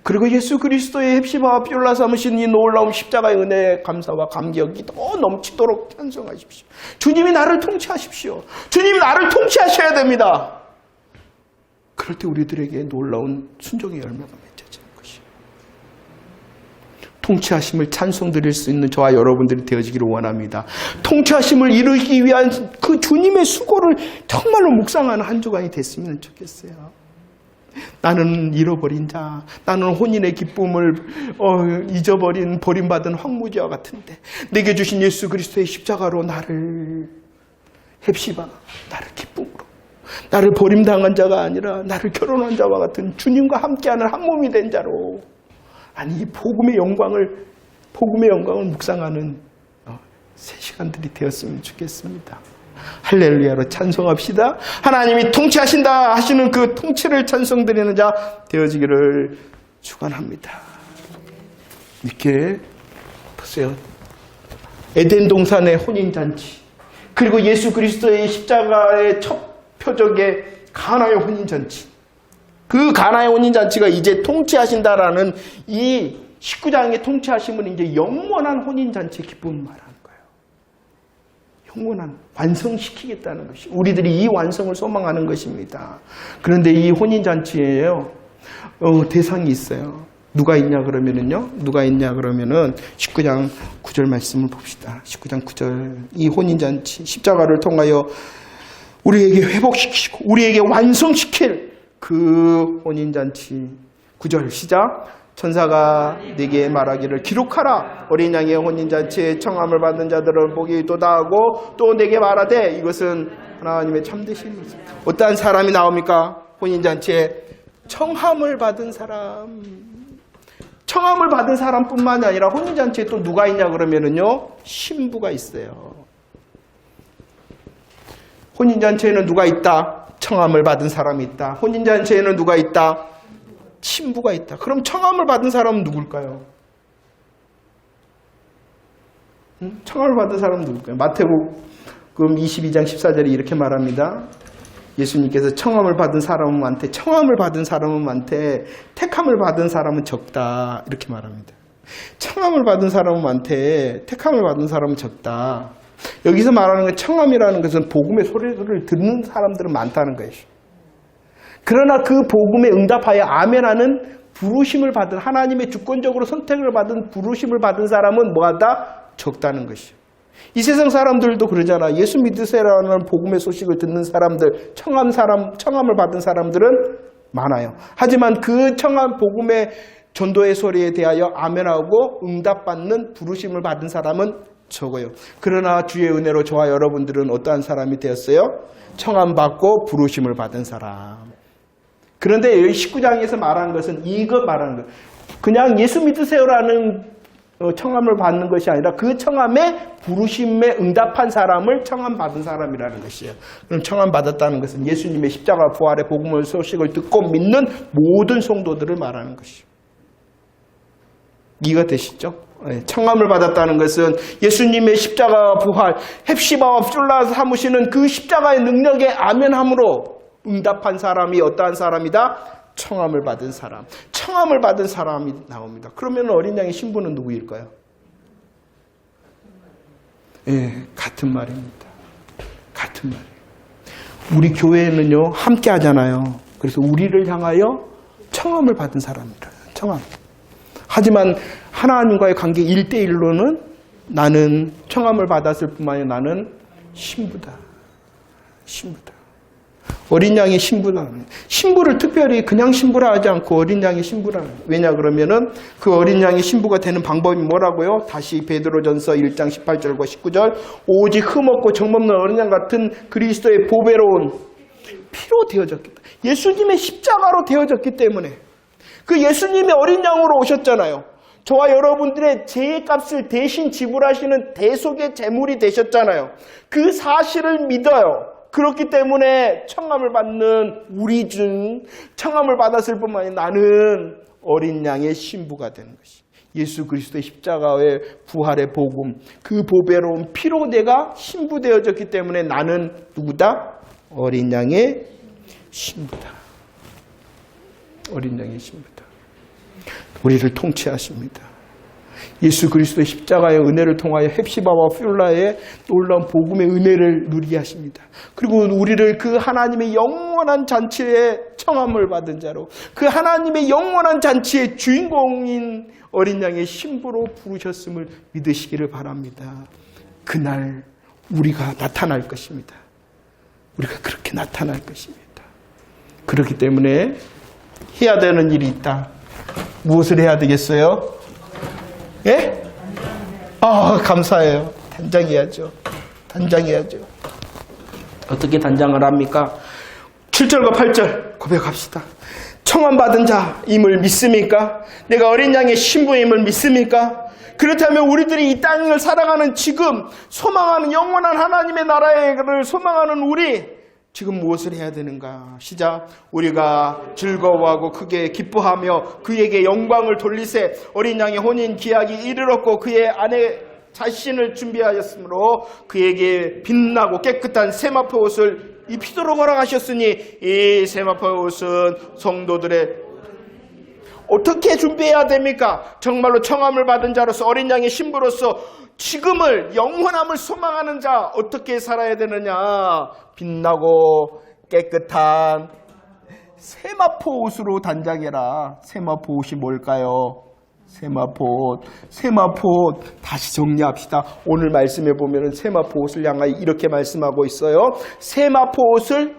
그리고 예수 그리스도의 헵시바와 뷸라 삼으신 이 놀라운 십자가의 은혜의 감사와 감격이 더 넘치도록 찬송하십시오. 주님이 나를 통치하십시오. 주님이 나를 통치하셔야 됩니다. 그럴 때 우리들에게 놀라운 순종의 열매가 맺어지는 것이에요. 통치하심을 찬송드릴 수 있는 저와 여러분들이 되어지기를 원합니다. 통치하심을 이루기 위한 그 주님의 수고를 정말로 묵상하는 한 주간이 됐으면 좋겠어요. 나는 잃어버린 자, 나는 혼인의 기쁨을 잊어버린 버림받은 황무지와 같은데 내게 주신 예수 그리스도의 십자가로 나를 헵시바, 나를 기쁨으로, 나를 버림당한 자가 아니라 나를 결혼한 자와 같은 주님과 함께하는 한 몸이 된 자로, 아니 이 복음의 영광을 묵상하는 새 시간들이 되었으면 좋겠습니다. 할렐루야로 찬송합시다. 하나님이 통치하신다 하시는 그 통치를 찬송드리는 자 되어지기를 축원합니다. 이렇게 보세요. 에덴 동산의 혼인잔치, 그리고 예수 그리스도의 십자가의 첫 표적의 가나의 혼인잔치, 그 가나의 혼인잔치가 이제 통치하신다라는 이 19장의 통치하심은 이제 영원한 혼인잔치의 기쁨을 말하는 거예요. 영원한, 완성시키겠다는 것이, 우리들이 이 완성을 소망하는 것입니다. 그런데 이 혼인잔치에요, 대상이 있어요. 누가 있냐 그러면은요, 19장 9절 말씀을 봅시다. 19장 9절. 이 혼인잔치, 십자가를 통하여 우리에게 회복시키고 우리에게 완성시킬 그 혼인잔치. 9절 시작. 천사가 네게 말하기를 기록하라. 어린 양의 혼인잔치에 청함을 받는 자들을 복이 도다하고 또 네게 말하되 이것은 하나님의 참되신 것입니다. 어떠한 사람이 나옵니까? 혼인잔치에 청함을 받은 사람. 청함을 받은 사람뿐만 아니라 혼인잔치에 또 누가 있냐 그러면은요, 신부가 있어요. 혼인잔치에는 누가 있다? 청함을 받은 사람이 있다. 혼인잔치에는 누가 있다? 신부가 있다. 그럼 청함을 받은 사람은 누굴까요? 청함을 받은 사람은 누굴까요? 마태복음 22장 14절에 이렇게 말합니다. 예수님께서 청함을 받은 사람은 많되 택함을 받은 사람은 적다. 이렇게 말합니다. 청함을 받은 사람은 많되 택함을 받은 사람은 적다. 여기서 말하는 건 청함이라는 것은 복음의 소리를 듣는 사람들은 많다는 것이죠. 그러나 그 복음에 응답하여 아멘하는 부르심을 받은, 하나님의 주권적으로 선택을 받은 부르심을 받은 사람은 뭐하다? 적다는 것이죠. 이 세상 사람들도 그러잖아. 예수 믿으세요라는 복음의 소식을 듣는 사람들, 청함을 받은 사람들은 많아요. 하지만 그 청함 복음의 전도의 소리에 대하여 아멘하고 응답받는 부르심을 받은 사람은 적어요. 그러나 주의 은혜로 저와 여러분들은 어떠한 사람이 되었어요? 청함 받고 부르심을 받은 사람. 그런데 여기 19장에서 말하는 것은 이것 말하는 거예요. 그냥 예수 믿으세요라는 청함을 받는 것이 아니라 그 청함에 부르심에 응답한 사람을 청함 받은 사람이라는 것이에요. 그럼 청함 받았다는 것은 예수님의 십자가 부활의 복음의 소식을 듣고 믿는 모든 성도들을 말하는 것이에요. 이해가 되시죠? 청함을 받았다는 것은 예수님의 십자가 부활, 헵시바와 뷸라 삼으시는 그 십자가의 능력에 아멘함으로 응답한 사람이 어떠한 사람이다? 청함을 받은 사람. 청함을 받은 사람이 나옵니다. 그러면 어린 양의 신부는 누구일까요? 예, 같은 말입니다. 같은 말이에요. 우리 교회는요, 함께 하잖아요. 그래서 우리를 향하여 청함을 받은 사람이다. 청함. 하지만 하나님과의 관계 1대1로는 나는 청함을 받았을 뿐만 아니라 나는 신부다. 신부다. 어린 양의 신부다. 신부를 특별히 그냥 신부라 하지 않고 어린 양의 신부라. 왜냐 그러면은 그 어린 양의 신부가 되는 방법이 뭐라고요? 다시 베드로전서 1장 18절과 19절. 오직 흠없고 정없는 어린 양 같은 그리스도의 보배로운 피로 되어졌겠다. 예수님의 십자가로 되어졌기 때문에 그 예수님이 어린 양으로 오셨잖아요. 저와 여러분들의 죄값을 대신 지불하시는 대속의 제물이 되셨잖아요. 그 사실을 믿어요. 그렇기 때문에 청함을 받는 우리 중 청함을 받았을 뿐만 아니라 나는 어린 양의 신부가 되는 것이 예수 그리스도의 십자가의 부활의 복음, 그 보배로운 피로 내가 신부되어졌기 때문에 나는 누구다? 어린 양의 신부다. 어린 양의 신부다. 우리를 통치하십니다. 예수 그리스도의 십자가의 은혜를 통하여 헵시바와 퓨라의 놀라운 복음의 은혜를 누리게 하십니다. 그리고 우리를 그 하나님의 영원한 잔치에 청함을 받은 자로 그 하나님의 영원한 잔치의 주인공인 어린 양의 신부로 부르셨음을 믿으시기를 바랍니다. 그날 우리가 나타날 것입니다. 우리가 그렇게 나타날 것입니다. 그렇기 때문에 해야 되는 일이 있다. 무엇을 해야 되겠어요? 예? 감사해요. 단장해야죠. 단장해야죠. 어떻게 단장을 합니까? 7절과 8절 고백합시다. 청함받은 자임을 믿습니까? 내가 어린 양의 신부임을 믿습니까? 그렇다면 우리들이 이 땅을 살아가는 지금 소망하는 영원한 하나님의 나라를 소망하는 우리 지금 무엇을 해야 되는가? 시작. 우리가 즐거워하고 크게 기뻐하며 그에게 영광을 돌리세. 어린 양의 혼인 기약이 이르렀고 그의 아내 자신을 준비하였으므로 그에게 빛나고 깨끗한 세마포 옷을 입히도록 허락하셨으니 이 세마포 옷은 성도들의 어떻게 준비해야 됩니까? 정말로 청함을 받은 자로서 어린 양의 신부로서 지금을 영원함을 소망하는 자 어떻게 살아야 되느냐? 빛나고 깨끗한 세마포 옷으로 단장해라. 세마포 옷이 뭘까요? 세마포 옷. 세마포 옷 다시 정리합시다. 오늘 말씀에 보면은 세마포 옷을 향하여 이렇게 말씀하고 있어요. 세마포 옷을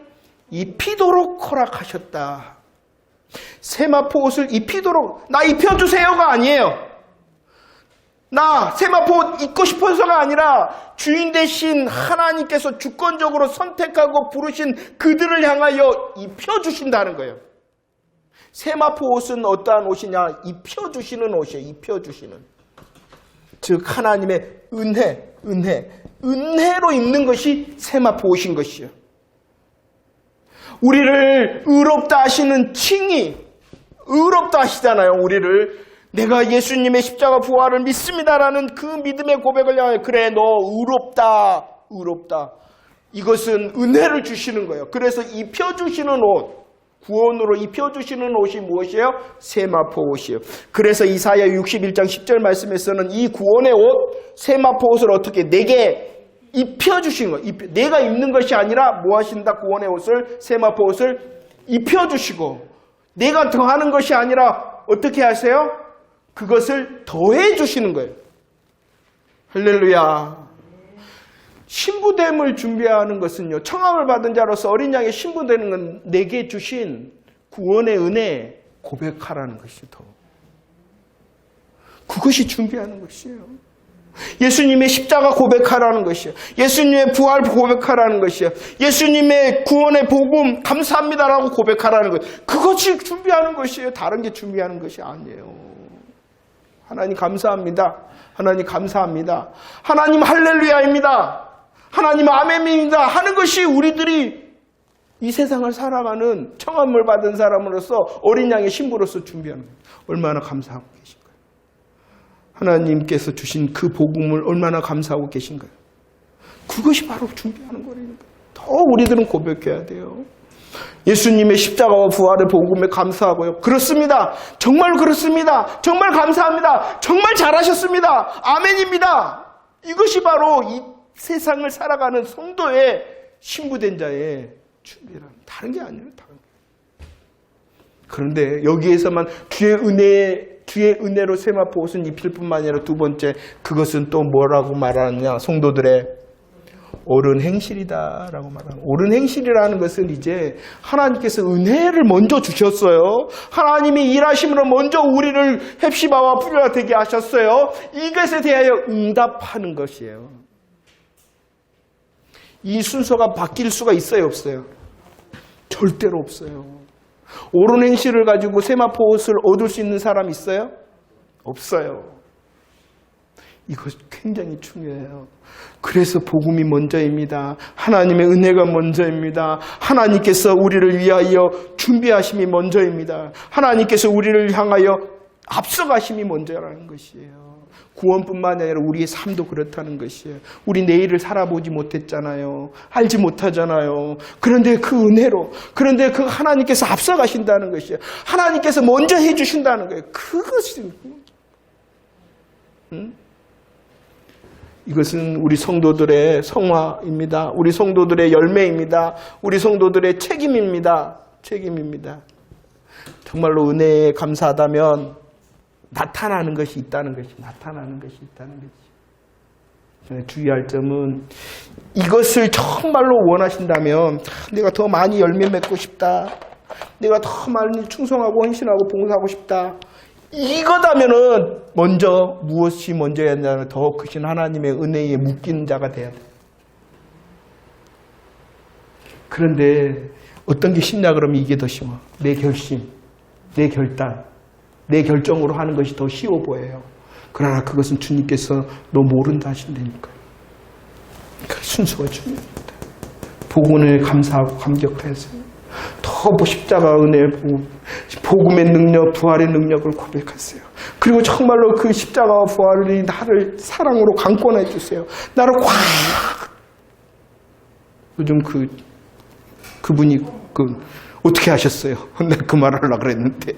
입히도록 허락하셨다. 세마포 옷을 입히도록 나 입혀주세요가 아니에요. 나 세마포 옷 입고 싶어서가 아니라 주인 되신 하나님께서 주권적으로 선택하고 부르신 그들을 향하여 입혀주신다는 거예요. 세마포 옷은 어떠한 옷이냐? 입혀주시는 옷이에요. 입혀주시는. 즉 하나님의 은혜로 입는 것이 세마포 옷인 것이요. 우리를 의롭다 하시는 칭이 의롭다 하시잖아요. 우리를 내가 예수님의 십자가 부활을 믿습니다라는 그 믿음의 고백을 향해 그래 너 의롭다. 이것은 은혜를 주시는 거예요. 그래서 입혀주시는 옷, 구원으로 입혀주시는 옷이 무엇이에요? 세마포 옷이에요. 그래서 이사야 61장 10절 말씀에서는 이 구원의 옷, 세마포 옷을 어떻게 내게 입혀주신 거예요. 내가 입는 것이 아니라 뭐 하신다? 구원의 옷을, 세마포 옷을 입혀주시고 내가 더하는 것이 아니라 어떻게 하세요? 그것을 더해 주시는 거예요. 할렐루야. 신부됨을 준비하는 것은요, 청함을 받은 자로서 어린 양의 신부되는 건 내게 주신 구원의 은혜 고백하라는 것이 더. 그것이 준비하는 것이에요. 예수님의 십자가 고백하라는 것이에요. 예수님의 부활 고백하라는 것이에요. 예수님의 구원의 복음 감사합니다라고 고백하라는 거예요. 그것이 준비하는 것이에요. 다른 게 준비하는 것이 아니에요. 하나님 감사합니다. 하나님 감사합니다. 하나님 할렐루야입니다. 하나님 아멘입니다. 하는 것이 우리들이 이 세상을 살아가는 청함을 받은 사람으로서 어린 양의 신부로서 준비하는 거예요. 얼마나 감사하고 계신가요? 하나님께서 주신 그 복음을 얼마나 감사하고 계신가요? 그것이 바로 준비하는 거라니까. 더 우리들은 고백해야 돼요. 예수님의 십자가와 부활의 복음에 감사하고요. 그렇습니다. 정말 그렇습니다. 정말 감사합니다. 정말 잘하셨습니다. 아멘입니다. 이것이 바로 이 세상을 살아가는 성도의 신부된 자의 준비란 다른 게 아니에요. 다른 게. 그런데 여기에서만 주의 은혜로 세마포 옷은 입힐 뿐만 아니라 두 번째, 그것은 또 뭐라고 말하느냐, 성도들의 옳은 행실이다라고 말하는. 옳은 행실이라는 것은 이제 하나님께서 은혜를 먼저 주셨어요. 하나님이 일하심으로 먼저 우리를 헵시바와 부녀가 되게 하셨어요. 이것에 대하여 응답하는 것이에요. 이 순서가 바뀔 수가 있어요, 없어요? 절대로 없어요. 옳은 행실을 가지고 세마포 옷을 얻을 수 있는 사람 있어요? 없어요. 이거 굉장히 중요해요. 그래서 복음이 먼저입니다. 하나님의 은혜가 먼저입니다. 하나님께서 우리를 위하여 준비하심이 먼저입니다. 하나님께서 우리를 향하여 앞서가심이 먼저라는 것이에요. 구원뿐만 아니라 우리의 삶도 그렇다는 것이에요. 우리 내일을 살아보지 못했잖아요. 알지 못하잖아요. 그런데 그 은혜로, 그런데 그 하나님께서 앞서가신다는 것이에요. 하나님께서 먼저 해주신다는 거예요. 그것이 이것은 우리 성도들의 성화입니다. 우리 성도들의 열매입니다. 우리 성도들의 책임입니다. 책임입니다. 정말로 은혜에 감사하다면 나타나는 것이 있다는 것이, 나타나는 것이 있다는 것이. 주의할 점은 이것을 정말로 원하신다면, 내가 더 많이 열매 맺고 싶다, 내가 더 많이 충성하고 헌신하고 봉사하고 싶다, 이거다면은 먼저 무엇이 먼저야 하냐면 더 크신 하나님의 은혜에 묶이는 자가 돼야 돼. 그런데 어떤 게 쉽냐 그러면 이게 더 쉬워. 내 결심, 내 결단, 내 결정으로 하는 것이 더 쉬워 보여요. 그러나 그것은 주님께서 너 모른다 하신다니까요. 그 순서가 중요합니다. 복음을 감사하고 감격하세요. 더 십자가 은혜의 복음의 능력, 부활의 능력을 고백하세요. 그리고 정말로 그 십자가와 부활이 나를 사랑으로 강권해 주세요. 나를 꽉. 요즘 그분이 어떻게 하셨어요? 내가 그 말 하려고 그랬는데.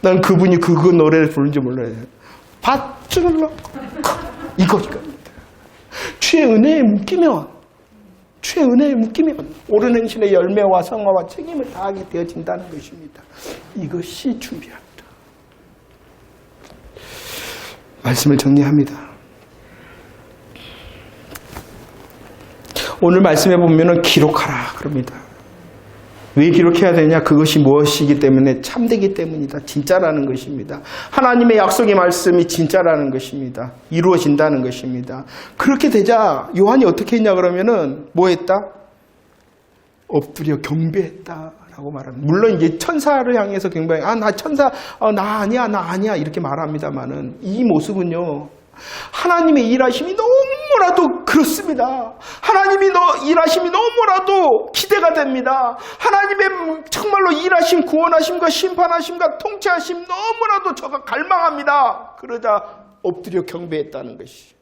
난 그분이 그 노래를 부르는지 몰라요. 밧줄로 이거니까. 주의 은혜에 묶이면, 주의 은혜에 묶이면 옳은 행실의 열매와 성화와 책임을 다하게 되어진다는 것입니다. 이것이 준비합니다. 말씀을 정리합니다. 오늘 말씀해 보면은 기록하라 그럽니다. 왜 기록해야 되냐? 그것이 무엇이기 때문에? 참되기 때문이다. 진짜라는 것입니다. 하나님의 약속의 말씀이 진짜라는 것입니다. 이루어진다는 것입니다. 그렇게 되자 요한이 어떻게 했냐 그러면은 뭐 했다? 엎드려 경배했다라고 말합니다. 물론 이제 천사를 향해서 경배, 나 천사, 나 아니야 이렇게 말합니다만은 이 모습은요, 하나님의 일하심이 너무나도 그렇습니다. 하나님의 일하심이 너무나도 기대가 됩니다. 하나님의 정말로 일하심, 구원하심과 심판하심과 통치하심 너무나도 저가 갈망합니다. 그러자 엎드려 경배했다는 것이.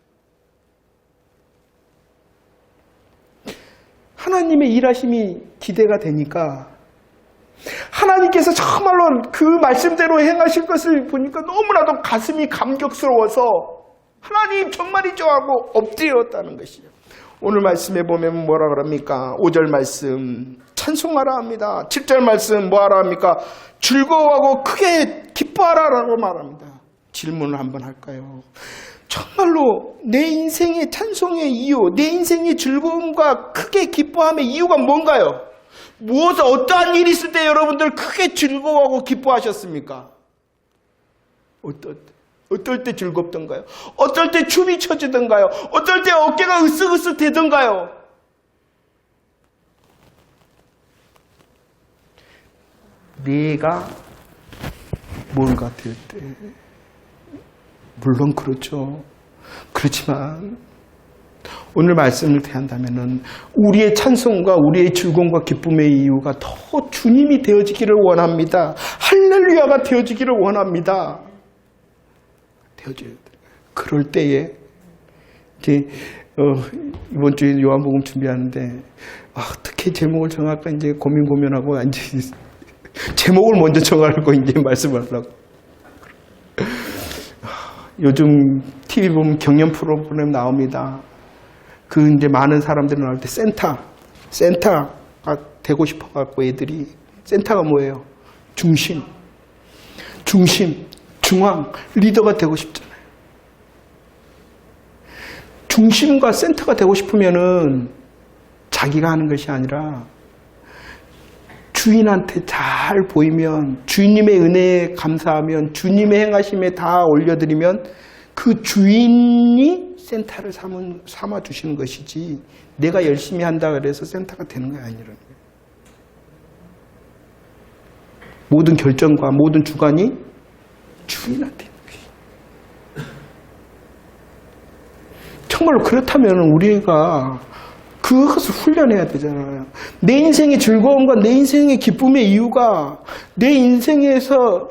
하나님의 일하심이 기대가 되니까 하나님께서 정말로 그 말씀대로 행하실 것을 보니까 너무나도 가슴이 감격스러워서 하나님 정말이죠 하고 엎드렸다는 것이죠. 오늘 말씀에 보면 뭐라 그럽니까? 5절 말씀 찬송하라 합니다. 7절 말씀 뭐하라 합니까? 즐거워하고 크게 기뻐하라라고 말합니다. 질문을 한번 할까요? 정말로 내 인생의 찬송의 이유, 내 인생의 즐거움과 크게 기뻐함의 이유가 뭔가요? 무엇을, 어떠한 일이 있을 때 여러분들 크게 즐거워하고 기뻐하셨습니까? 어떨 때 즐겁던가요? 어떨 때 춤이 춰지던가요? 어떨 때 어깨가 으쓱으쓱 되던가요? 내가 뭔가 될 때, 물론 그렇죠. 그렇지만 오늘 말씀을 대한다면은 우리의 찬송과 우리의 즐거움과 기쁨의 이유가 더 주님이 되어지기를 원합니다. 할렐루야가 되어지기를 원합니다. 되어져야 돼요. 그럴 때에 이제 이번 주에 요한복음 준비하는데 어떻게 제목을 정할까 이제 고민하고 이제 제목을 먼저 정하려고 이제 말씀을 하려고. 요즘 TV 보면 경연 프로그램 나옵니다. 이제 많은 사람들이 나올 때 센터가 되고 싶어갖고 애들이, 센터가 뭐예요? 중심, 중앙, 리더가 되고 싶잖아요. 중심과 센터가 되고 싶으면은 자기가 하는 것이 아니라 주인한테 잘 보이면, 주님의 은혜에 감사하면, 주님의 행하심에 다 올려드리면 그 주인이 센터를 삼아주시는 것이지, 내가 열심히 한다 그래서 센터가 되는 게 아니라는 거예요. 모든 결정과 모든 주관이 주인한테 있는 것이에요. 정말로 그렇다면 우리가 그것을 훈련해야 되잖아요. 내 인생의 즐거움과 내 인생의 기쁨의 이유가 내 인생에서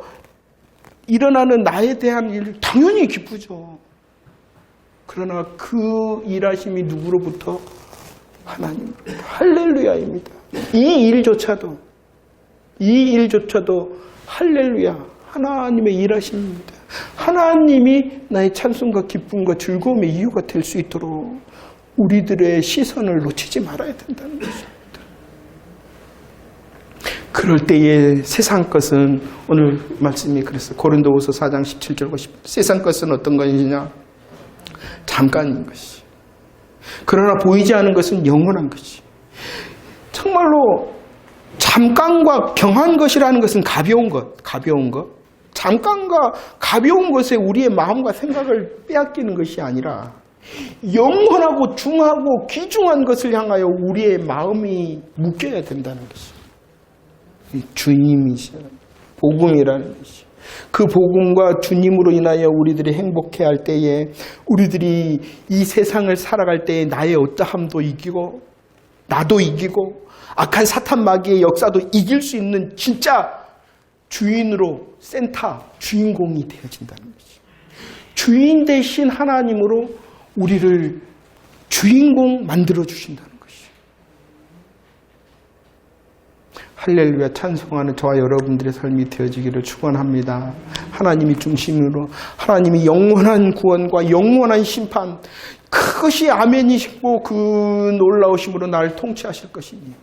일어나는 나에 대한 일, 당연히 기쁘죠. 그러나 그 일하심이 누구로부터? 하나님으로부터. 할렐루야입니다. 이 일조차도 할렐루야, 하나님의 일하심입니다. 하나님이 나의 찬송과 기쁨과 즐거움의 이유가 될 수 있도록 우리들의 시선을 놓치지 말아야 된다는 것입니다. 그럴 때에 세상 것은, 오늘 말씀이 그랬어요. 고린도후서 4장 17절과 18절. 세상 것은 어떤 것이냐? 잠깐인 것이. 그러나 보이지 않은 것은 영원한 것이. 정말로 잠깐과 경한 것이라는 것은 가벼운 것. 잠깐과 가벼운 것에 우리의 마음과 생각을 빼앗기는 것이 아니라 영원하고 중하고 귀중한 것을 향하여 우리의 마음이 묶여야 된다는 것이. 주님이시여, 복음이라는 것이. 그 복음과 주님으로 인하여 우리들이 행복해야 할 때에, 우리들이 이 세상을 살아갈 때에 나의 어떠함도 이기고, 나도 이기고, 악한 사탄 마귀의 역사도 이길 수 있는 진짜 주인으로, 센터, 주인공이 되어진다는 것이. 주인 대신 하나님으로 우리를 주인공 만들어 주신다는 것이. 할렐루야, 찬송하는 저와 여러분들의 삶이 되어지기를 축원합니다. 하나님이 중심으로, 하나님이 영원한 구원과 영원한 심판, 그것이 아멘이시고 그 놀라우심으로 나를 통치하실 것이니,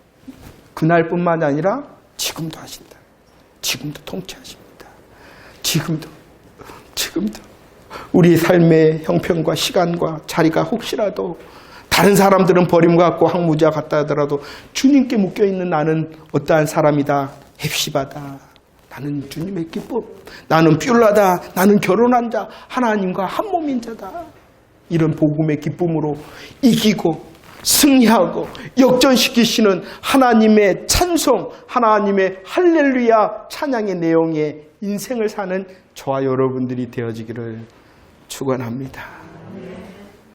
그날뿐만 아니라 지금도 하신다. 지금도 통치하십니다. 지금도 우리 삶의 형편과 시간과 자리가 혹시라도 다른 사람들은 버림과 같고 항무자 같다 하더라도 주님께 묶여있는 나는 어떠한 사람이다? 헵시바다. 나는 주님의 기쁨, 나는 뷸라다, 나는 결혼한 자, 하나님과 한 몸인 자다. 이런 복음의 기쁨으로 이기고 승리하고 역전시키시는 하나님의 찬송, 하나님의 할렐루야 찬양의 내용의 인생을 사는 저와 여러분들이 되어지기를 축원합니다.